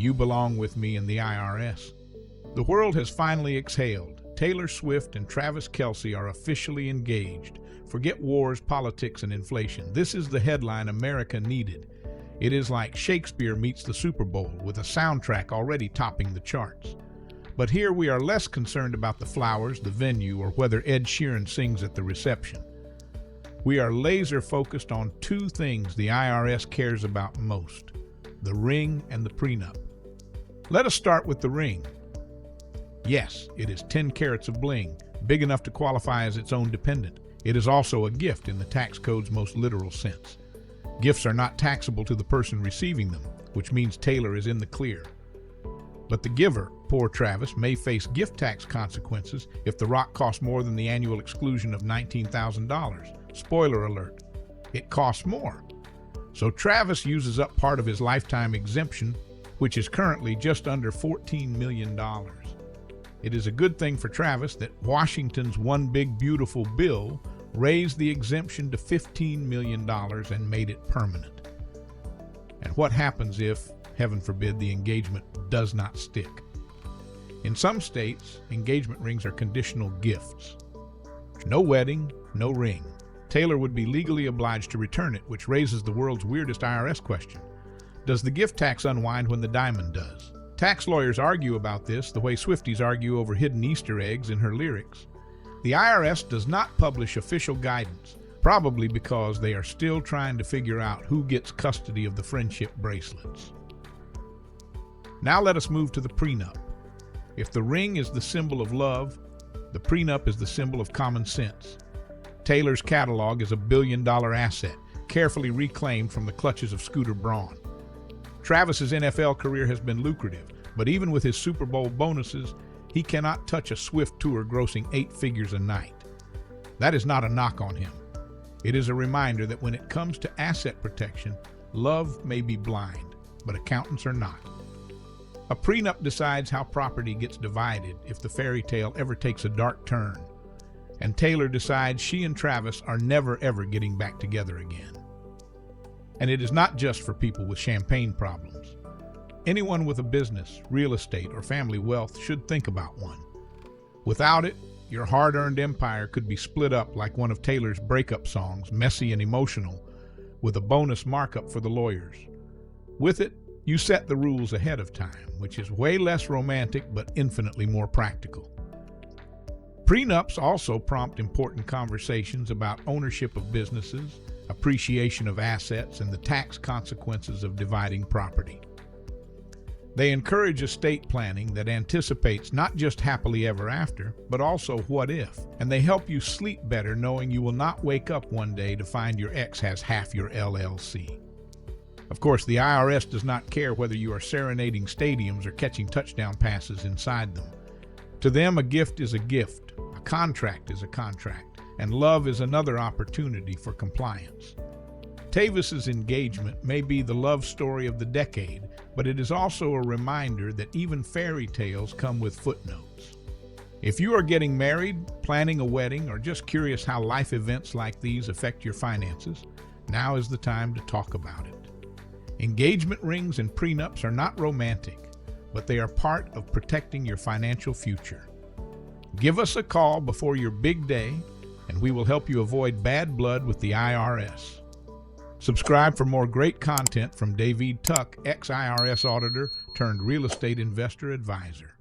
You belong with me in the IRS. The world has finally exhaled. Taylor Swift and Travis Kelce are officially engaged. Forget wars, politics, and inflation. This is the headline America needed. It is like Shakespeare meets the Super Bowl, with a soundtrack already topping the charts. But here we are less concerned about the flowers, the venue, or whether Ed Sheeran sings at the reception. We are laser focused on two things the IRS cares about most: the ring and the prenup. Let us start with the ring. Yes, it is 10 carats of bling, big enough to qualify as its own dependent. It is also a gift in the tax code's most literal sense. Gifts are not taxable to the person receiving them, which means Taylor is in the clear. But the giver, poor Travis, may face gift tax consequences if the rock costs more than the annual exclusion of $19,000. Spoiler alert, it costs more. So Travis uses up part of his lifetime exemption, which is currently just under $14 million. It is a good thing for Travis that Washington's One Big Beautiful Bill raised the exemption to $15 million and made it permanent. And what happens if, heaven forbid, the engagement does not stick? In some states, engagement rings are conditional gifts. No wedding, no ring. Taylor would be legally obliged to return it, which raises the world's weirdest IRS question. Does the gift tax unwind when the diamond does? Tax lawyers argue about this the way Swifties argue over hidden Easter eggs in her lyrics. The IRS does not publish official guidance, probably because they are still trying to figure out who gets custody of the friendship bracelets. Now let us move to the prenup. If the ring is the symbol of love, the prenup is the symbol of common sense. Taylor's catalog is a billion-dollar asset, carefully reclaimed from the clutches of Scooter Braun. Travis's NFL career has been lucrative, but even with his Super Bowl bonuses, he cannot touch a Swift tour grossing 8 figures a night. That is not a knock on him. It is a reminder that when it comes to asset protection, love may be blind, but accountants are not. A prenup decides how property gets divided if the fairy tale ever takes a dark turn, and Taylor decides she and Travis are never ever getting back together again. And it is not just for people with champagne problems. Anyone with a business, real estate, or family wealth should think about one. Without it, your hard-earned empire could be split up like one of Taylor's breakup songs, messy and emotional, with a bonus markup for the lawyers. With it, you set the rules ahead of time, which is way less romantic but infinitely more practical. Prenups also prompt important conversations about ownership of businesses, appreciation of assets, and the tax consequences of dividing property. They encourage estate planning that anticipates not just happily ever after, but also what if, and they help you sleep better knowing you will not wake up one day to find your ex has half your LLC. Of course, the IRS does not care whether you are serenading stadiums or catching touchdown passes inside them. To them, a gift is a gift, a contract is a contract, and love is another opportunity for compliance. Tavis's engagement may be the love story of the decade, but it is also a reminder that even fairy tales come with footnotes. If you are getting married, planning a wedding, or just curious how life events like these affect your finances, now is the time to talk about it. Engagement rings and prenups are not romantic, but they are part of protecting your financial future. Give us a call before your big day, and we will help you avoid bad blood with the IRS. Subscribe for more great content from David Tuck, ex-IRS auditor turned real estate investor advisor.